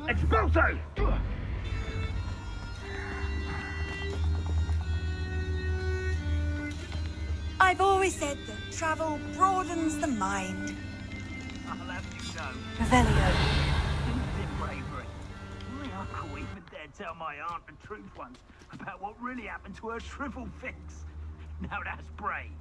Expulso! I've always said that travel broadens the mind. I'll have you know. Revelio. Infinite bravery. My uncle even dared tell my aunt the truth once about what really happened to her shrivel fix. Now that's brave.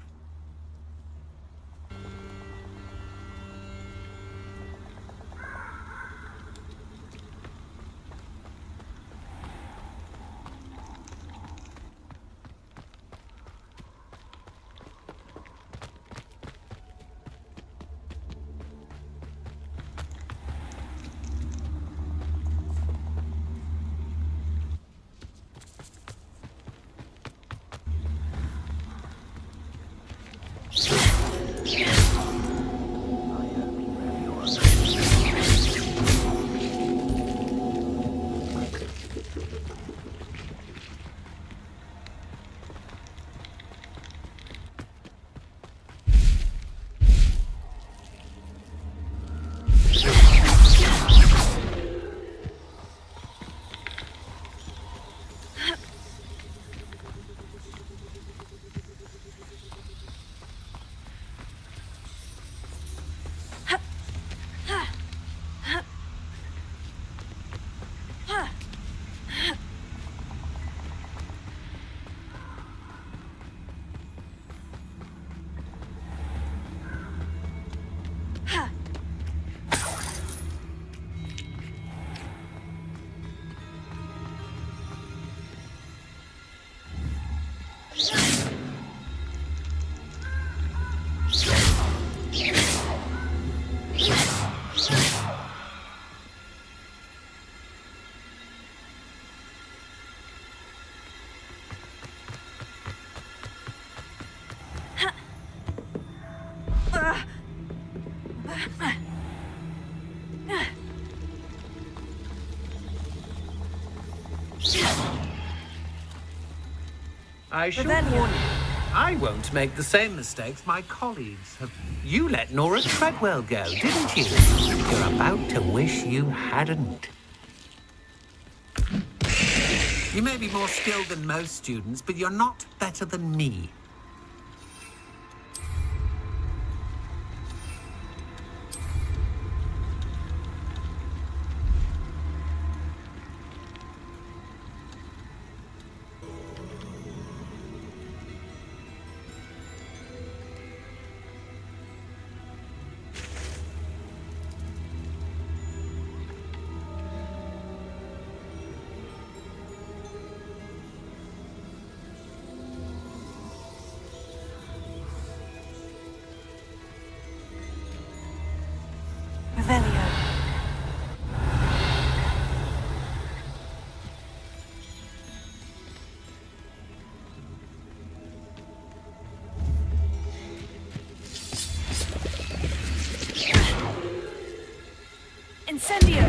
I should warn you, I won't make the same mistakes my colleagues have. You let Nora Treadwell go, didn't you? You're about to wish you hadn't. You may be more skilled than most students, but you're not better than me. Revelio. Incendio.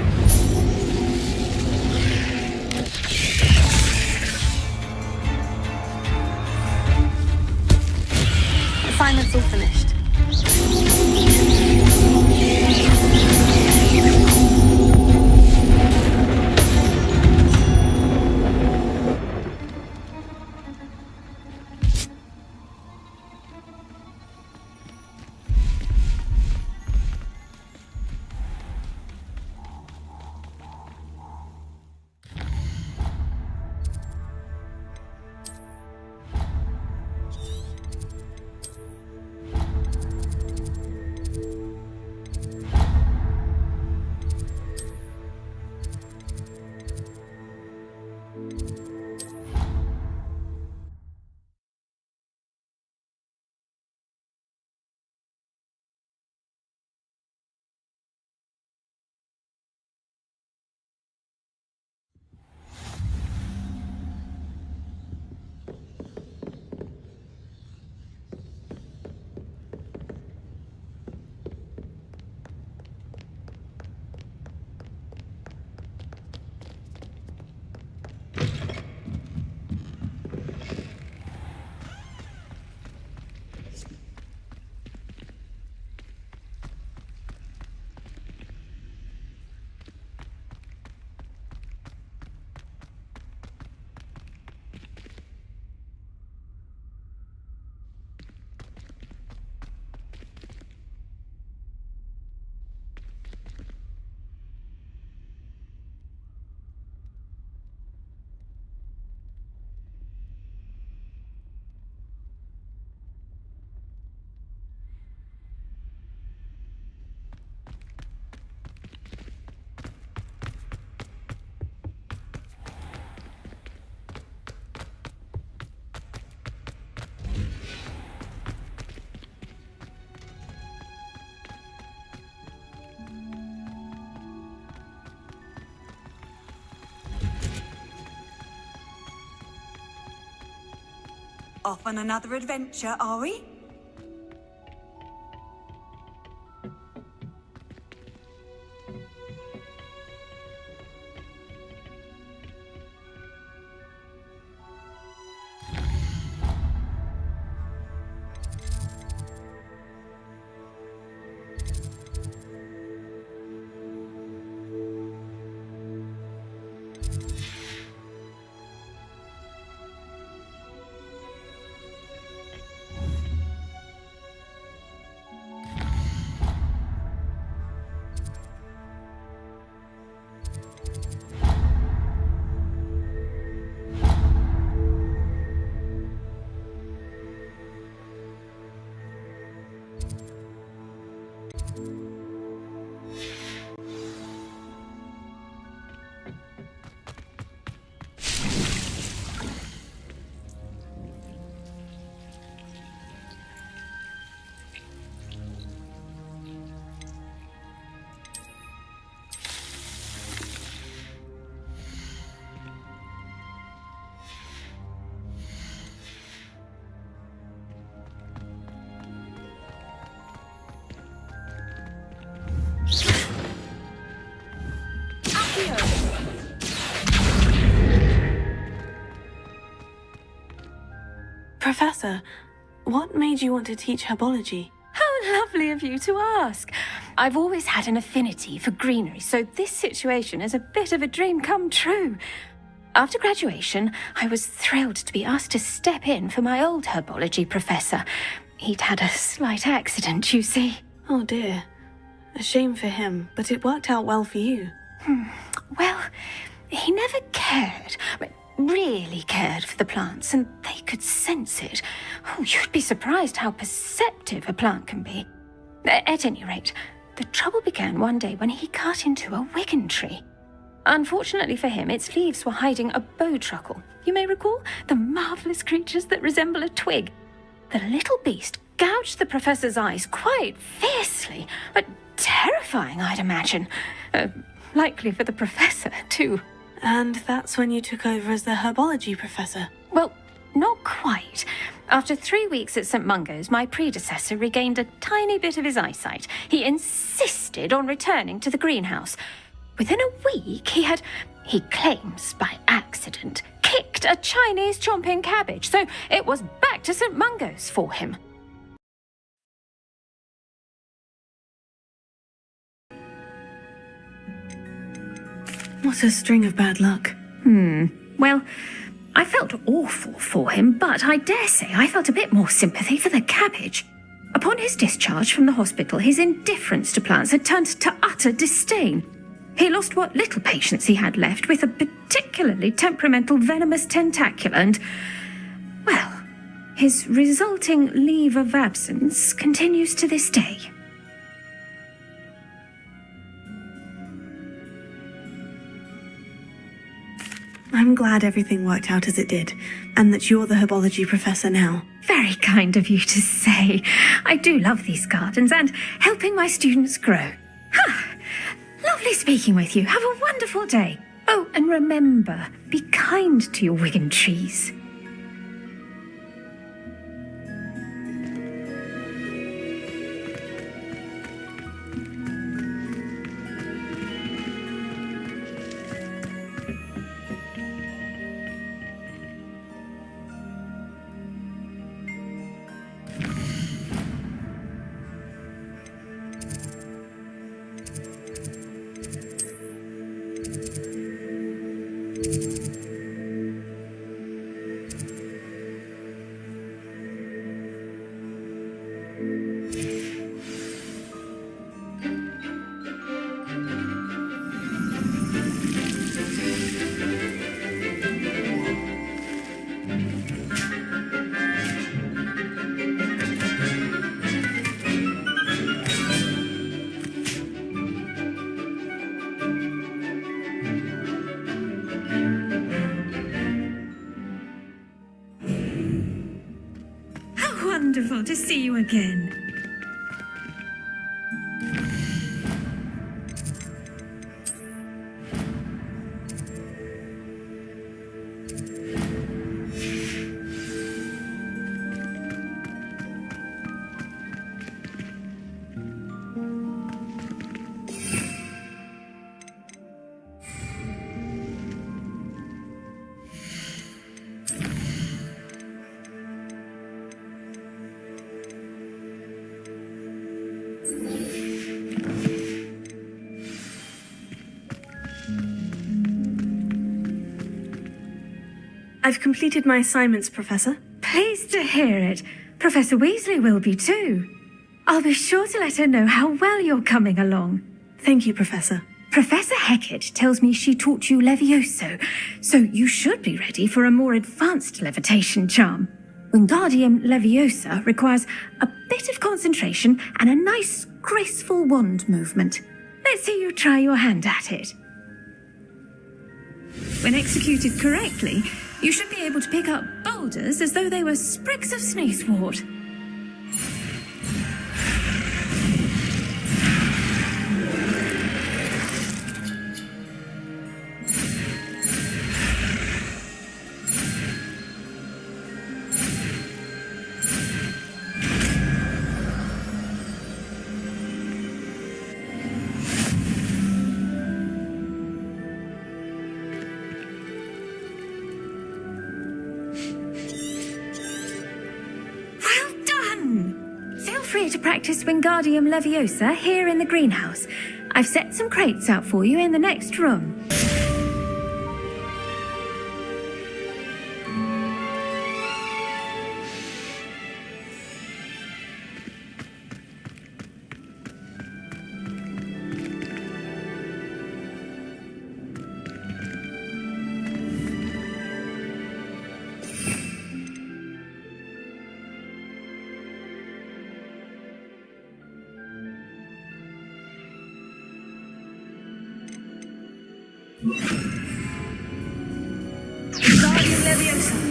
Assignment's all finished. Off on another adventure, are we? Professor, what made you want to teach herbology? How lovely of you to ask. I've always had an affinity for greenery, so this situation is a bit of a dream come true. After graduation, I was thrilled to be asked to step in for my old herbology professor. He'd had a slight accident, you see. Oh dear. A shame for him, but it worked out well for you. Well, he never cared, really cared for the plants, and they could sense it. Oh, you'd be surprised how perceptive a plant can be. At any rate, the trouble began one day when he cut into a wigan tree. Unfortunately for him, its leaves were hiding a bowtruckle. You may recall the marvellous creatures that resemble a twig. The little beast gouged the professor's eyes quite fiercely, but terrifying, I'd imagine. Likely for the professor, too. And that's when you took over as the herbology professor? Well, not quite. After 3 weeks at St. Mungo's, my predecessor regained a tiny bit of his eyesight. He insisted on returning to the greenhouse. Within a week, he claims by accident, kicked a Chinese chomping cabbage, so it was back to St. Mungo's for him. What a string of bad luck. Well, I felt awful for him, but I dare say I felt a bit more sympathy for the cabbage. Upon his discharge from the hospital, his indifference to plants had turned to utter disdain. He lost what little patience he had left with a particularly temperamental venomous tentacula and, well, his resulting leave of absence continues to this day. I'm glad everything worked out as it did, and that you're the herbology professor now. Very kind of you to say. I do love these gardens and helping my students grow. Lovely speaking with you. Have a wonderful day. Oh, and remember, be kind to your wigan trees. Wonderful to see you again. I've completed my assignments, Professor. Pleased to hear it. Professor Weasley will be too. I'll be sure to let her know how well you're coming along. Thank you, Professor. Professor Hecat tells me she taught you Levioso, so you should be ready for a more advanced levitation charm. Wingardium Leviosa requires a bit of concentration and a nice, graceful wand movement. Let's see you try your hand at it. When executed correctly, you should be able to pick up boulders as though they were sprigs of sneezewort. To practice Wingardium Leviosa here in the greenhouse. I've set some crates out for you in the next room. Wingardium Leviosa.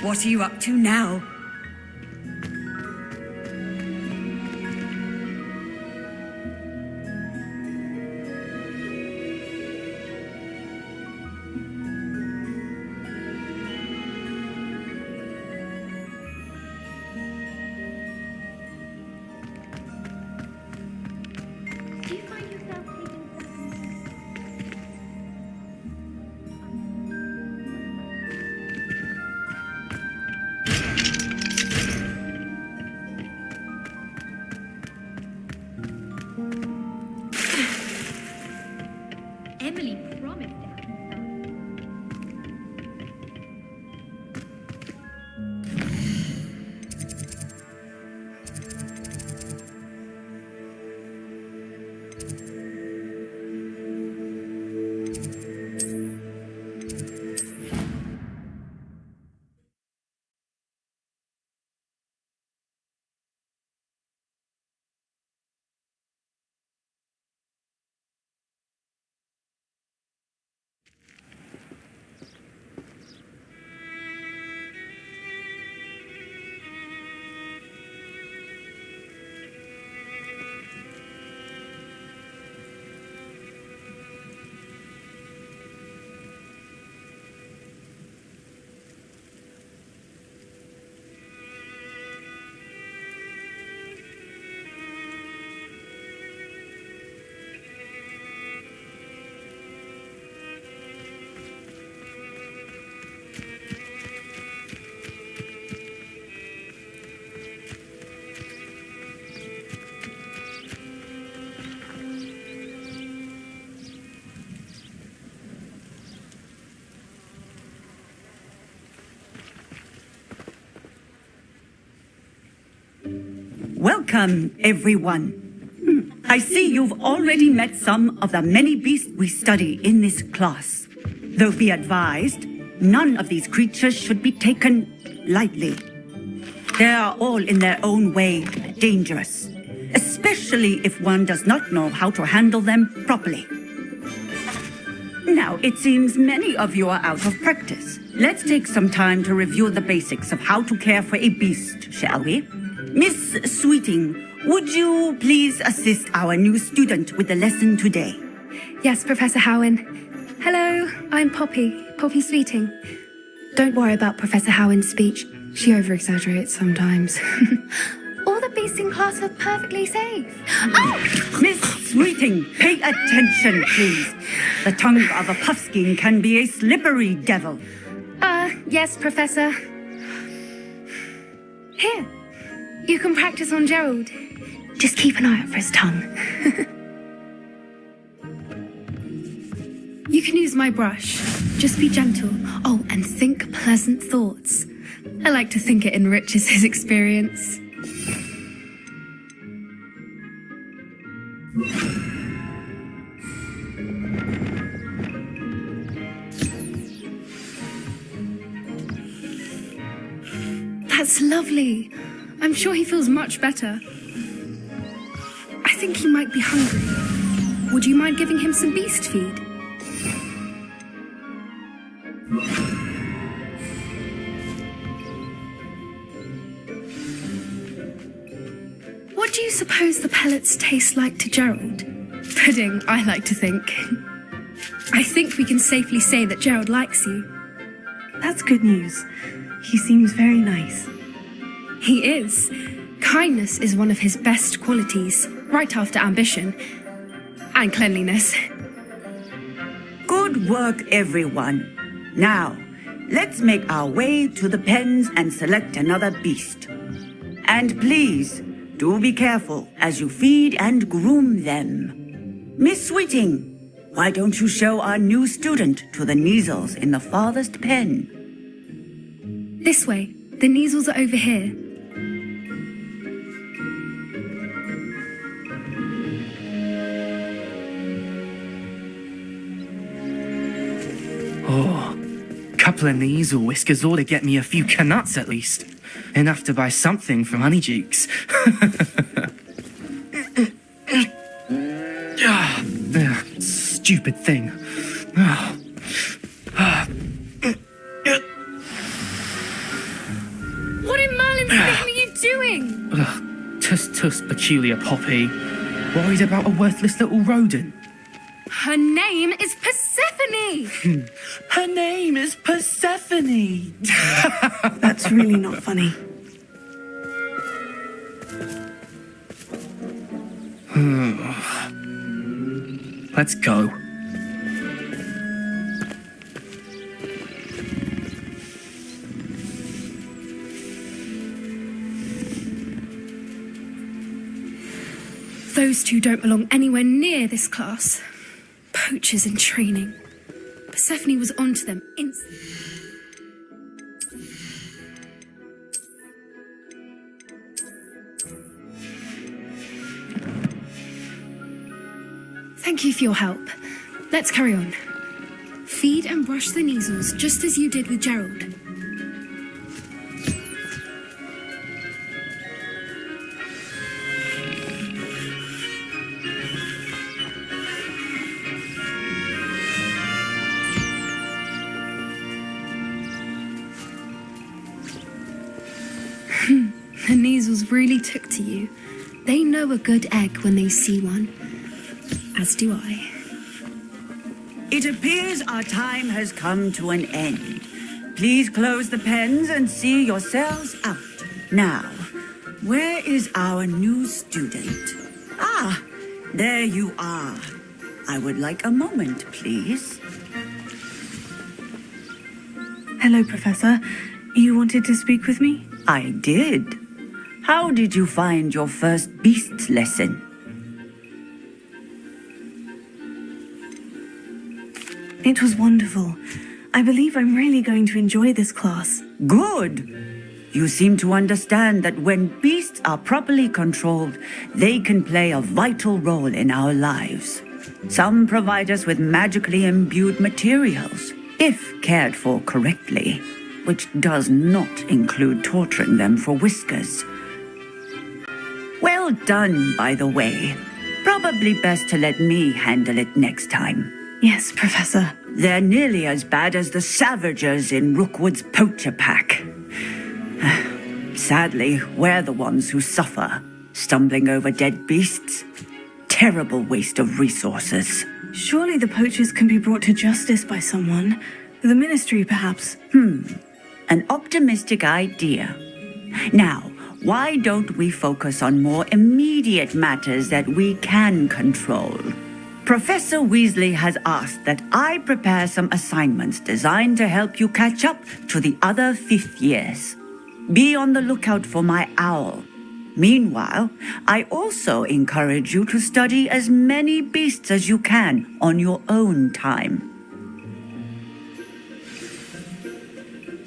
What are you up to now? Do you find yourself Emily promised to have Welcome, everyone. I see you've already met some of the many beasts we study in this class. Though be advised, none of these creatures should be taken lightly. They are all in their own way dangerous, especially if one does not know how to handle them properly. Now, it seems many of you are out of practice. Let's take some time to review the basics of how to care for a beast, shall we? Miss Sweeting, would you please assist our new student with the lesson today? Yes, Professor Howen. Hello, I'm Poppy Sweeting. Don't worry about Professor Howen's speech. She over-exaggerates sometimes. All the beasts in class are perfectly safe. Oh! Miss Sweeting, pay attention, please. The tongue of a puffskein can be a slippery devil. Yes, Professor. Here, you can practice on Gerald. Just keep an eye out for his tongue. You can use my brush. Just be gentle. Oh, and think pleasant thoughts. I like to think it enriches his experience. That's lovely. I'm sure he feels much better. I think he might be hungry. Would you mind giving him some beast feed? What do you suppose the pellets taste like to Gerald? Pudding, I like to think. I think we can safely say that Gerald likes you. That's good news. He seems very nice. He is. Kindness is one of his best qualities, right after ambition and cleanliness. Good work, everyone. Now, let's make our way to the pens and select another beast. And please, do be careful as you feed and groom them. Miss Sweeting, why don't you show our new student to the Neasels in the farthest pen? This way. The Neasels are over here. Oh, couple of Neasel whiskers ought to get me a few canuts at least. Enough to buy something from Honeydukes. Stupid thing. What in Merlin's name are you doing? Tuss, peculiar Poppy. Worried about a worthless little rodent. Her name is Persephone! Her name is Persephone. That's really not funny. Let's go. Those two don't belong anywhere near this class. Poachers in training. Persephone was onto them instantly. Thank you for your help. Let's carry on. Feed and brush the Neasels just as you did with Gerald. The Neasels really took to you. They know a good egg when they see one. As do I. It appears our time has come to an end. Please close the pens and see yourselves out. Now, where is our new student? Ah, there you are. I would like a moment, please. Hello, Professor. You wanted to speak with me? I did. How did you find your first beasts lesson? It was wonderful. I believe I'm really going to enjoy this class. Good. You seem to understand that when beasts are properly controlled, they can play a vital role in our lives. Some provide us with magically imbued materials, if cared for correctly. which does not include torturing them for whiskers. Well done, by the way. Probably best to let me handle it next time. Yes, Professor. They're nearly as bad as the Savagers in Rookwood's poacher pack. Sadly, we're the ones who suffer, stumbling over dead beasts. Terrible waste of resources. Surely the poachers can be brought to justice by someone. The Ministry, perhaps. An optimistic idea. Now, why don't we focus on more immediate matters that we can control? Professor Weasley has asked that I prepare some assignments designed to help you catch up to the other 5th years. Be on the lookout for my owl. Meanwhile, I also encourage you to study as many beasts as you can on your own time.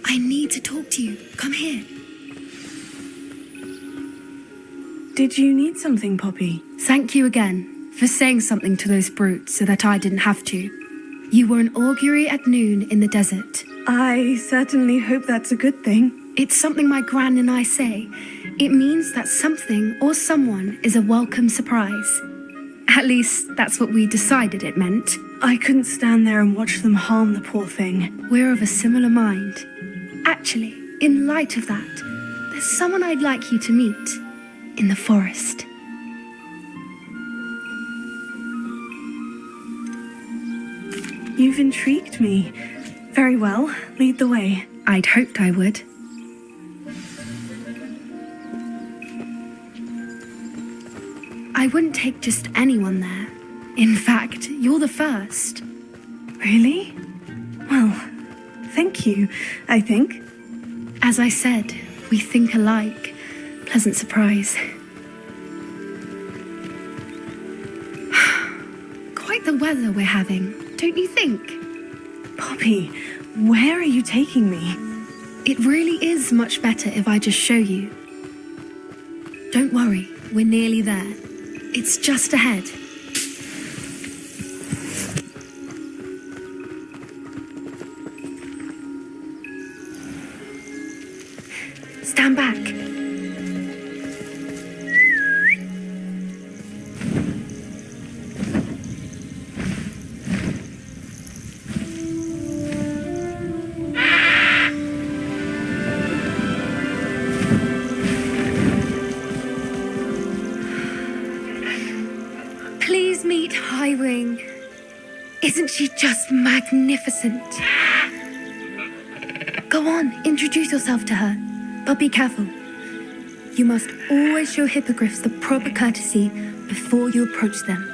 I need to talk to you. Come here. Did you need something, Poppy? Thank you again for saying something to those brutes so that I didn't have to. You were an augury at noon in the desert. I certainly hope that's a good thing. It's something my gran and I say. It means that something or someone is a welcome surprise. At least, that's what we decided it meant. I couldn't stand there and watch them harm the poor thing. We're of a similar mind. Actually, in light of that, there's someone I'd like you to meet in the forest. You've intrigued me. Very well, lead the way. I'd hoped I would. I wouldn't take just anyone there. In fact, you're the first. Really? Well, thank you, I think. As I said, we think alike. Pleasant surprise. Quite the weather we're having, don't you think? Poppy, where are you taking me? It really is much better if I just show you. Don't worry, we're nearly there. It's just ahead. Stand back. Please meet Highwing. Isn't she just magnificent? Go on, introduce yourself to her. But be careful. You must always show hippogriffs the proper courtesy before you approach them.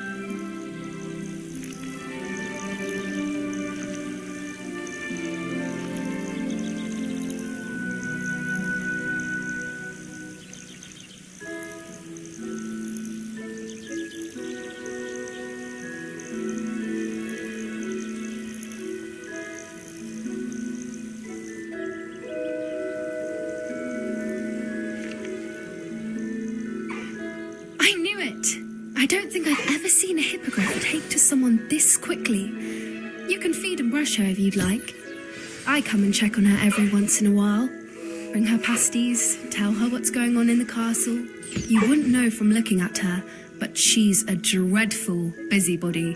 I knew it! I don't think I've ever seen a hippogriff take to someone this quickly. You can feed and brush her if you'd like. I come and check on her every once in a while. Bring her pasties, tell her what's going on in the castle. You wouldn't know from looking at her, but she's a dreadful busybody.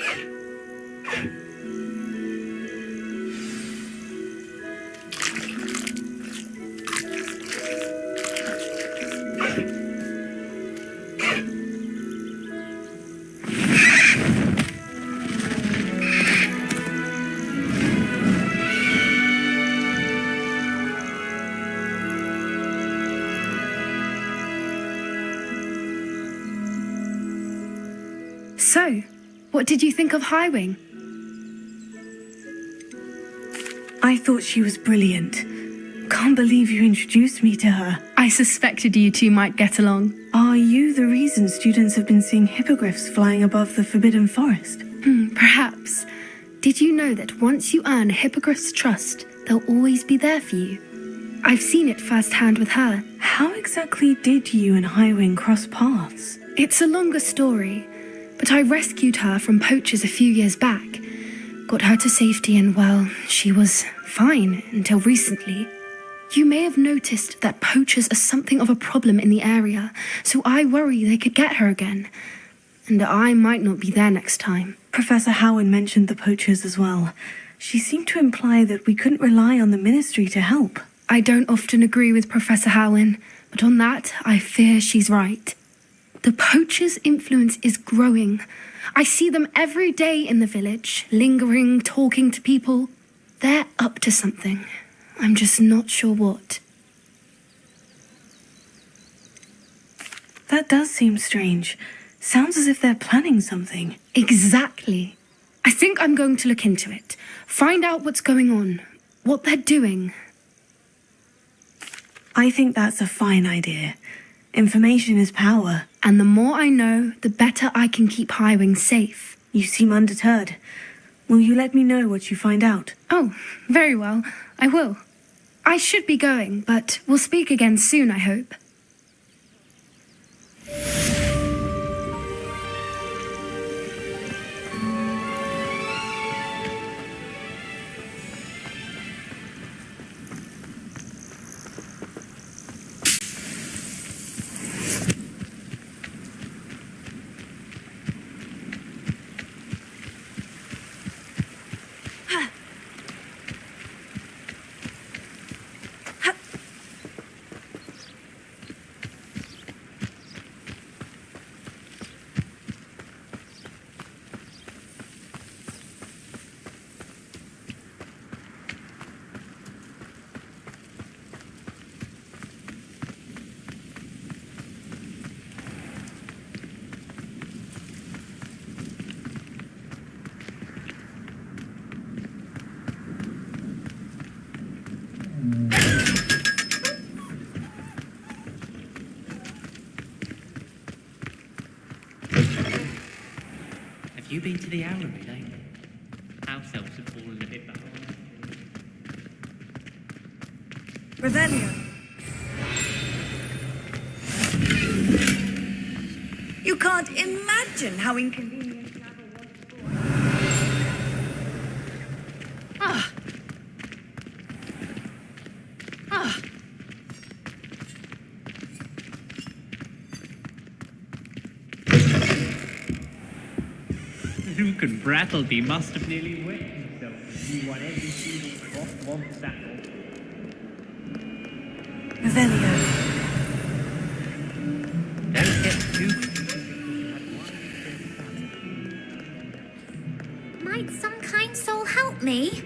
So, what did you think of Highwing? I thought she was brilliant. Can't believe you introduced me to her. I suspected you two might get along. Are you the reason students have been seeing hippogriffs flying above the Forbidden Forest? Perhaps. Did you know that once you earn a hippogriff's trust, they'll always be there for you? I've seen it firsthand with her. How exactly did you and Highwing cross paths? It's a longer story, but I rescued her from poachers a few years back. Got her to safety and, well, she was fine until recently. You may have noticed that poachers are something of a problem in the area, so I worry they could get her again. And I might not be there next time. Professor Howin mentioned the poachers as well. She seemed to imply that we couldn't rely on the ministry to help. I don't often agree with Professor Howin, but on that, I fear she's right. The poachers' influence is growing. I see them every day in the village, lingering, talking to people. They're up to something. I'm just not sure what. That does seem strange. Sounds as if they're planning something. Exactly. I think I'm going to look into it. Find out what's going on, what they're doing. I think that's a fine idea. Information is power. And the more I know, the better I can keep Highwing safe. You seem undeterred. Will you let me know what you find out? Oh, very well. I will. I should be going, but we'll speak again soon, I hope. Have you been to the Owlery lately? House elves have fallen a bit behind. Revelio. You can't imagine how inconvenient travel was before. Luke and Brattleby must have nearly wet themselves. You want every single drop one saddle. Revelio. Don't get too Might some kind soul help me?